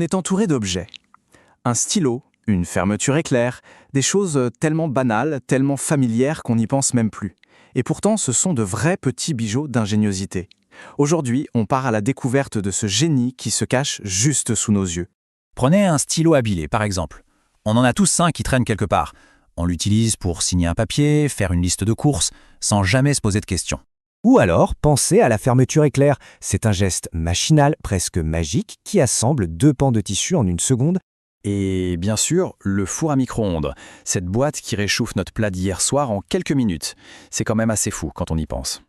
est entouré d'objets. Un stylo, une fermeture éclair, des choses tellement banales, tellement familières qu'on n'y pense même plus. Et pourtant, ce sont de vrais petits bijoux d'ingéniosité. Aujourd'hui, on part à la découverte de ce génie qui se cache juste sous nos yeux. Prenez un stylo à billet, par exemple. On en a tous un qui traîne quelque part. On l'utilise pour signer un papier, faire une liste de courses, sans jamais se poser de questions. Ou alors, pensez à la fermeture éclair. C'est un geste machinal, presque magique, qui assemble 2 pans de tissu en une seconde. Et bien sûr, le four à micro-ondes, cette boîte qui réchauffe notre plat d'hier soir en quelques minutes. C'est quand même assez fou quand on y pense.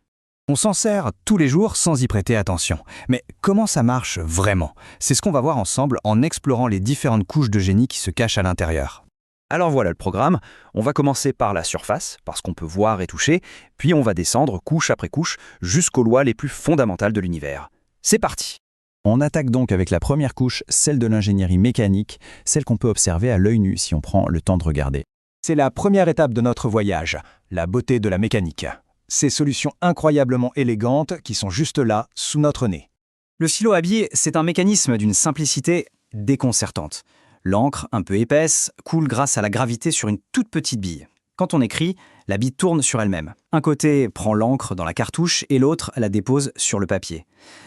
On s'en sert tous les jours sans y prêter attention. Mais comment ça marche vraiment? C'est ce qu'on va voir ensemble en explorant les différentes couches de génie qui se cachent à l'intérieur. Alors voilà le programme, on va commencer par la surface, parce qu'on peut voir et toucher, puis on va descendre couche après couche jusqu'aux lois les plus fondamentales de l'univers. C'est parti! On attaque donc avec la première couche, celle de l'ingénierie mécanique, celle qu'on peut observer à l'œil nu si on prend le temps de regarder. C'est la première étape de notre voyage, la beauté de la mécanique. Ces solutions incroyablement élégantes qui sont juste là, sous notre nez. Le stylo à billes, c'est un mécanisme d'une simplicité déconcertante. L'encre, un peu épaisse, coule grâce à la gravité sur une toute petite bille. Quand on écrit, la bille tourne sur elle-même. Un côté prend l'encre dans la cartouche et l'autre la dépose sur le papier.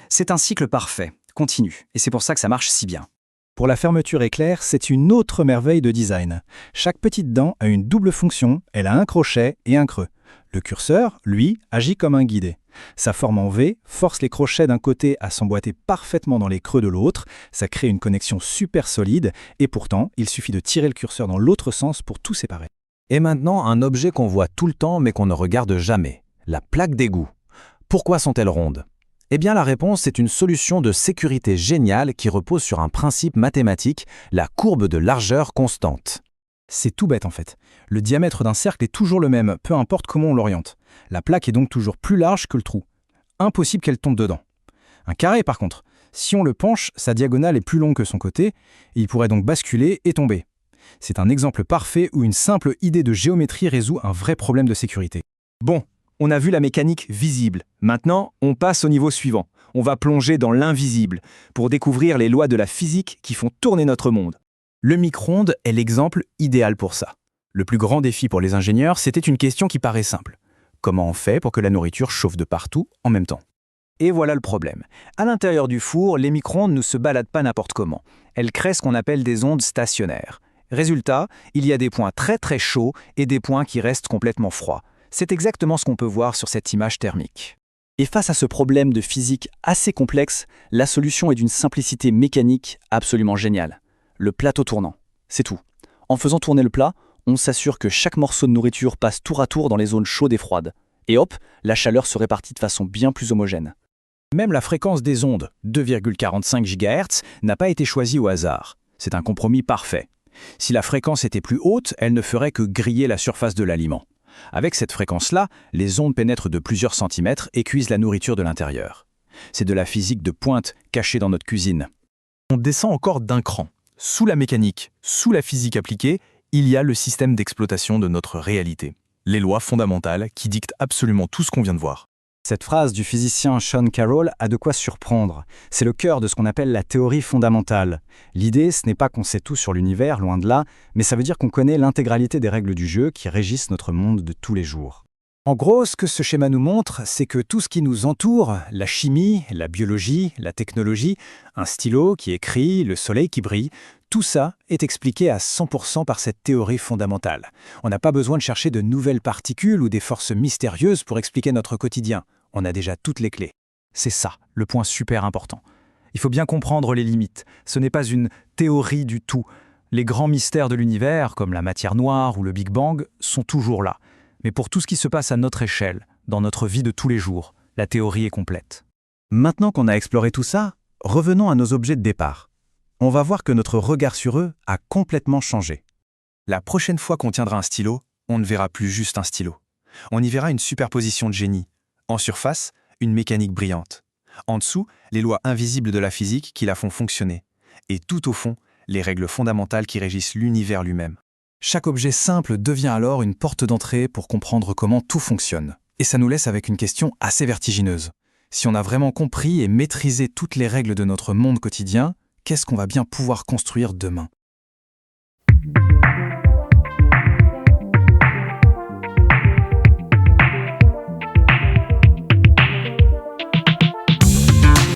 C'est un cycle parfait, continu, et c'est pour ça que ça marche si bien. Pour la fermeture éclair, c'est une autre merveille de design. Chaque petite dent a une double fonction, elle a un crochet et un creux. Le curseur, lui, agit comme un guide. Sa forme en V force les crochets d'un côté à s'emboîter parfaitement dans les creux de l'autre, ça crée une connexion super solide, et pourtant, il suffit de tirer le curseur dans l'autre sens pour tout séparer. Et maintenant, un objet qu'on voit tout le temps mais qu'on ne regarde jamais, la plaque d'égout. Pourquoi sont-elles rondes? Eh bien la réponse est une solution de sécurité géniale qui repose sur un principe mathématique, la courbe de largeur constante. C'est tout bête en fait. Le diamètre d'un cercle est toujours le même, peu importe comment on l'oriente. La plaque est donc toujours plus large que le trou. Impossible qu'elle tombe dedans. Un carré par contre, si on le penche, sa diagonale est plus longue que son côté, et il pourrait donc basculer et tomber. C'est un exemple parfait où une simple idée de géométrie résout un vrai problème de sécurité. Bon, on a vu la mécanique visible. Maintenant, on passe au niveau suivant. On va plonger dans l'invisible pour découvrir les lois de la physique qui font tourner notre monde. Le micro-ondes est l'exemple idéal pour ça. Le plus grand défi pour les ingénieurs, c'était une question qui paraît simple. Comment on fait pour que la nourriture chauffe de partout en même temps? Et voilà le problème. À l'intérieur du four, les micro-ondes ne se baladent pas n'importe comment. Elles créent ce qu'on appelle des ondes stationnaires. Résultat, il y a des points très très chauds et des points qui restent complètement froids. C'est exactement ce qu'on peut voir sur cette image thermique. Et face à ce problème de physique assez complexe, la solution est d'une simplicité mécanique absolument géniale. Le plateau tournant, c'est tout. En faisant tourner le plat, on s'assure que chaque morceau de nourriture passe tour à tour dans les zones chaudes et froides. Et hop, la chaleur se répartit de façon bien plus homogène. Même la fréquence des ondes, 2,45 GHz, n'a pas été choisie au hasard. C'est un compromis parfait. Si la fréquence était plus haute, elle ne ferait que griller la surface de l'aliment. Avec cette fréquence-là, les ondes pénètrent de plusieurs centimètres et cuisent la nourriture de l'intérieur. C'est de la physique de pointe cachée dans notre cuisine. On descend encore d'un cran. Sous la mécanique, sous la physique appliquée, il y a le système d'exploitation de notre réalité. Les lois fondamentales qui dictent absolument tout ce qu'on vient de voir. Cette phrase du physicien Sean Carroll a de quoi surprendre. C'est le cœur de ce qu'on appelle la théorie fondamentale. L'idée, ce n'est pas qu'on sait tout sur l'univers, loin de là, mais ça veut dire qu'on connaît l'intégralité des règles du jeu qui régissent notre monde de tous les jours. En gros, ce que ce schéma nous montre, c'est que tout ce qui nous entoure, la chimie, la biologie, la technologie, un stylo qui écrit, le soleil qui brille, tout ça est expliqué à 100% par cette théorie fondamentale. On n'a pas besoin de chercher de nouvelles particules ou des forces mystérieuses pour expliquer notre quotidien. On a déjà toutes les clés. C'est ça, le point super important. Il faut bien comprendre les limites. Ce n'est pas une théorie du tout. Les grands mystères de l'univers, comme la matière noire ou le Big Bang, sont toujours là. Mais pour tout ce qui se passe à notre échelle, dans notre vie de tous les jours, la théorie est complète. Maintenant qu'on a exploré tout ça, revenons à nos objets de départ. On va voir que notre regard sur eux a complètement changé. La prochaine fois qu'on tiendra un stylo, on ne verra plus juste un stylo. On y verra une superposition de génie. En surface, une mécanique brillante. En dessous, les lois invisibles de la physique qui la font fonctionner. Et tout au fond, les règles fondamentales qui régissent l'univers lui-même. Chaque objet simple devient alors une porte d'entrée pour comprendre comment tout fonctionne. Et ça nous laisse avec une question assez vertigineuse. Si on a vraiment compris et maîtrisé toutes les règles de notre monde quotidien, qu'est-ce qu'on va bien pouvoir construire demain?